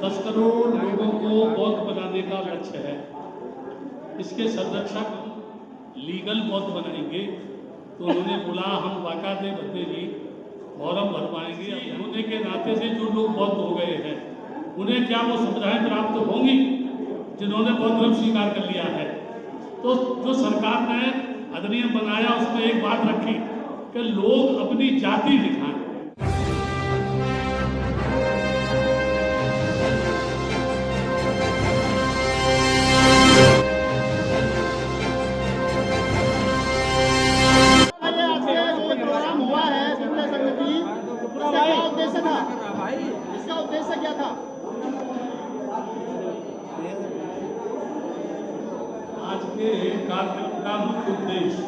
10 करोड़ लोगों को बौद्ध बनाने का लक्ष्य है। इसके संरक्षक लीगल बौद्ध बनाएंगे। तो उन्होंने बोला हम वाकादे बदले जी फॉर्म भर पाएंगे। होने के नाते से जो लोग बौद्ध हो गए हैं उन्हें क्या वो सुविधाएं प्राप्त होंगी जिन्होंने बौद्ध धर्म स्वीकार कर लिया है। तो जो सरकार ने अधिनियम बनाया उसमें एक बात रखी कि लोग अपनी जाति दिखाएं। इसका उद्देश्य क्या था? आज के कार्यक्रम का मुख्य उद्देश्य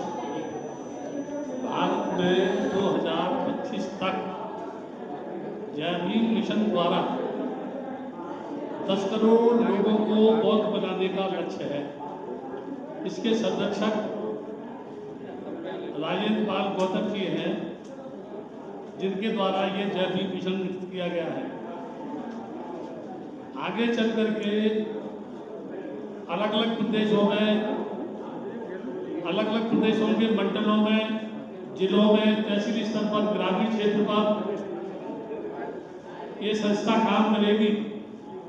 भारत में 2025 तक जय भीम मिशन द्वारा 10 करोड़ लोगों को बौद्ध बनाने का लक्ष्य है। इसके संरक्षक राजेंद्र पाल गौतम जी हैं, जिनके द्वारा ये जय भीम मिशन नियुक्त किया गया है। आगे चल करके अलग अलग प्रदेशों के मंडलों में, जिलों में, तहसील स्तर पर, ग्रामीण क्षेत्र पर ये संस्था काम करेगी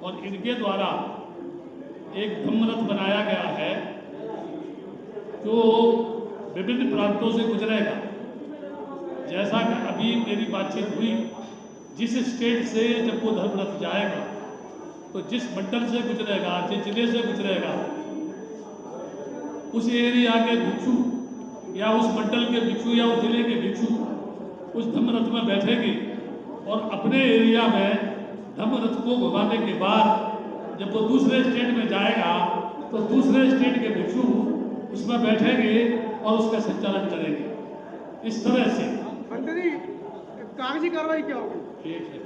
और इनके द्वारा एक धम्मरथ बनाया गया है जो विभिन्न प्रांतों से गुजरेगा। जैसा कि अभी मेरी बातचीत हुई, जिस स्टेट से जब वो धर्मरथ जाएगा तो जिस मंडल से गुजरेगा, जिस जिले से गुजरेगा, उस एरिया के भिक्षु या उस मंडल के भिक्षु या उस जिले के भिक्षु उस धर्मरथ में बैठेंगे और अपने एरिया में धर्मरथ को घुमाने के बाद जब वो दूसरे स्टेट में जाएगा तो दूसरे स्टेट के भिक्षु उसमें बैठेंगे और उसका संचालन करेंगे। इस तरह से कागजी कार्रवाई क्या होगी? ठीक है,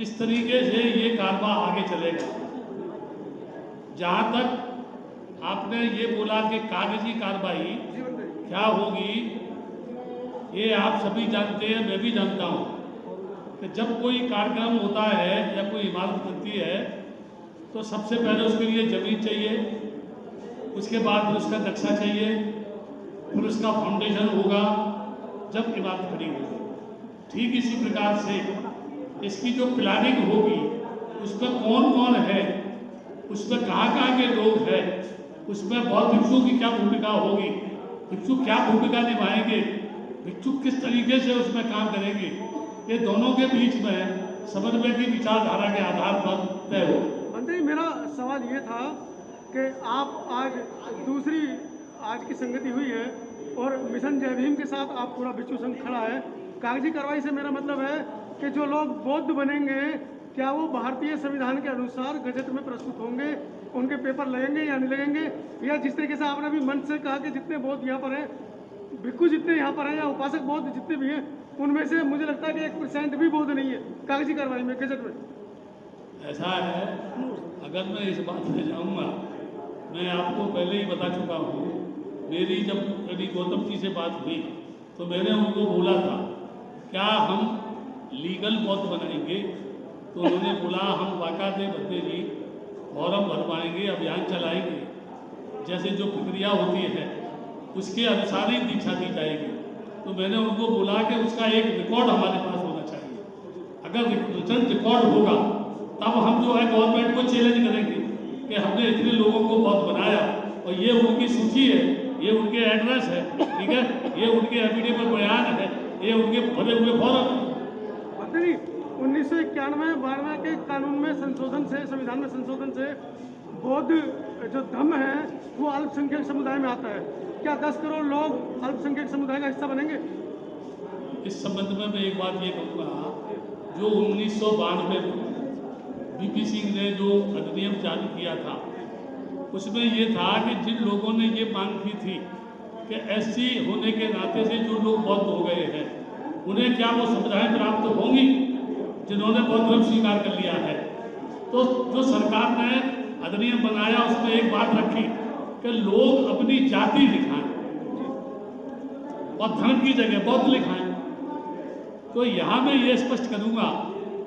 इस तरीके से ये कारवा आगे चलेगा। जहां तक आपने ये बोला कि कागजी कार्रवाई क्या होगी, ये आप सभी जानते हैं, मैं भी जानता हूं कि जब कोई कार्यक्रम होता है या कोई इमारत बनती है तो सबसे पहले उसके लिए जमीन चाहिए, उसके बाद फिर उसका नक्शा चाहिए, फिर उसका फाउंडेशन होगा, जब इमारत खड़ी होगी। ठीक इसी प्रकार से इसकी जो प्लानिंग होगी, उसमें कौन कौन है, उसमें कहाँ के लोग हैं, उसमें बौद्ध भिक्षु की क्या भूमिका होगी, भिक्षु क्या भूमिका निभाएंगे, भिक्षु किस तरीके से उसमें काम करेंगे, ये दोनों के बीच में समन्वय की विचारधारा के आधार पर तय हो। मंत्री, मेरा सवाल ये था कि आप आज की संगति हुई है और मिशन जय भीम के साथ आप पूरा भिक्षु संघ खड़ा है। कागजी कार्रवाई से मेरा मतलब है कि जो लोग बौद्ध बनेंगे क्या वो भारतीय संविधान के अनुसार गजट में प्रस्तुत होंगे, उनके पेपर लगेंगे या नहीं लगेंगे, या जिस तरीके से आपने अभी मंच से कहा कि जितने बौद्ध यहाँ पर हैं, भिक्षु जितने यहाँ पर हैं या उपासक बौद्ध जितने भी हैं, उनमें से मुझे लगता है कि 1% भी बौद्ध नहीं है कागजी कार्रवाई में, गजट में। ऐसा है, अगर मैं इस बात में जाऊँगा, मैं आपको पहले ही बता चुका हूँ, मेरी जब कभी गौतम जी से बात हुई तो मैंने उनको बोला था क्या हम लीगल बौद्ध बनाएंगे। तो उन्होंने बोला हम वाकादे बदले जी फॉर्म भर पाएंगे, अभियान चलाएंगे, जैसे जो प्रक्रिया होती है उसके अनुसार ही दीक्षा दी जाएगी। तो मैंने उनको बोला कि उसका एक रिकॉर्ड हमारे पास होना चाहिए। अगर रिटर्न रिकॉर्ड होगा तब हम जो है गवर्नमेंट को चैलेंज करेंगे कि हमने इतने लोगों को बौद्ध बनाया और ये उनकी सूची है, ये उनके एड्रेस है, ठीक है, ये उनके एफिडेविट बयान है, ये उनके भरे हुए फॉर्म है। 1991-92 के कानून में संशोधन से, संविधान में संशोधन से बौद्ध जो धर्म है वो अल्पसंख्यक समुदाय में आता है। क्या 10 करोड़ लोग अल्पसंख्यक समुदाय का हिस्सा बनेंगे? इस संबंध में मैं एक बात ये कहूँगा, जो 1992 में वीपी सिंह ने जो अधिनियम जारी किया था उसमें ये था कि जिन लोगों ने ये मांग की थी कि एससी होने के नाते से जो लोग बौद्ध हो गए हैं उन्हें क्या वो सुविधाएं प्राप्त होंगी जिन्होंने बौद्ध धर्म स्वीकार कर लिया है। तो जो सरकार ने अधिनियम बनाया उसमें एक बात रखी कि लोग अपनी जाति दिखाएं और धर्म की जगह बौद्ध लिखाएं। तो यहाँ मैं ये स्पष्ट करूँगा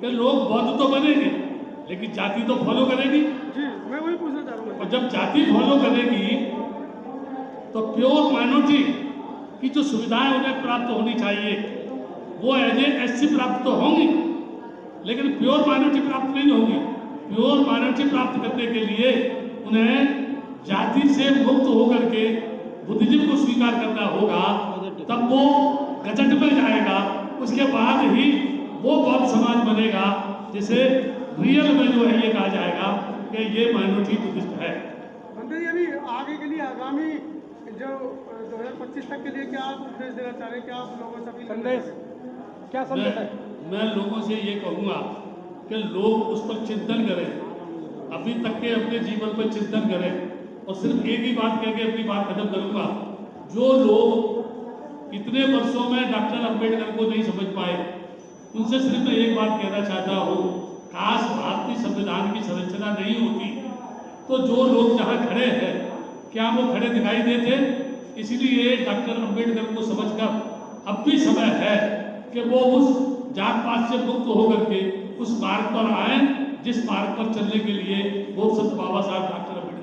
कि लोग बौद्ध तो बनेंगे लेकिन जाति तो फॉलो करेगी, जी मैं वही पूछना चाह रहा हूँ। और जब जाति फॉलो करेगी तो प्योर माइनॉरिटी की जो सुविधाएं उन्हें प्राप्त होनी चाहिए वो एज ए एससी प्राप्त तो होंगी, लेकिन प्योर माइनॉरिटी प्राप्त नहीं होगी। प्योर माइनॉरिटी प्राप्त करने के लिए उन्हें जाति से मुक्त होकर के बुद्धिज्म को स्वीकार करना होगा, तब वो गजट में जाएगा, उसके बाद ही वो बौद्ध समाज बनेगा, जिसे रियल में जो है ये कहा जाएगा कि ये माइनॉरिटी बुद्धिज्म है। मंत्री जी अभी आगे के लिए आगामी जो 2025 तक के लिए क्या आप उपदेश देना चाह रहे हैं, क्या आप लोगों से अपील संदेश क्या संदेश है? मैं लोगों से ये कहूँगा कि लोग उस पर चिंतन करें, अभी तक के अपने जीवन पर चिंतन करें, और सिर्फ एक ही बात कह के अपनी बात खत्म करूँगा। जो लोग इतने वर्षों में डॉक्टर अम्बेडकर को नहीं समझ पाए, उनसे सिर्फ मैं एक बात कहना चाहता हूँ, काश भारतीय संविधान की संरचना नहीं होती तो जो लोग जहाँ खड़े हैं क्या वो खड़े दिखाई देते? इसलिए डॉक्टर अम्बेडकर को समझकर अब भी समय है कि वो उस जात पात से मुक्त होकर के उस मार्ग पर आए जिस मार्ग पर चलने के लिए वो संत बाबा साहब डॉक्टर अम्बेडकर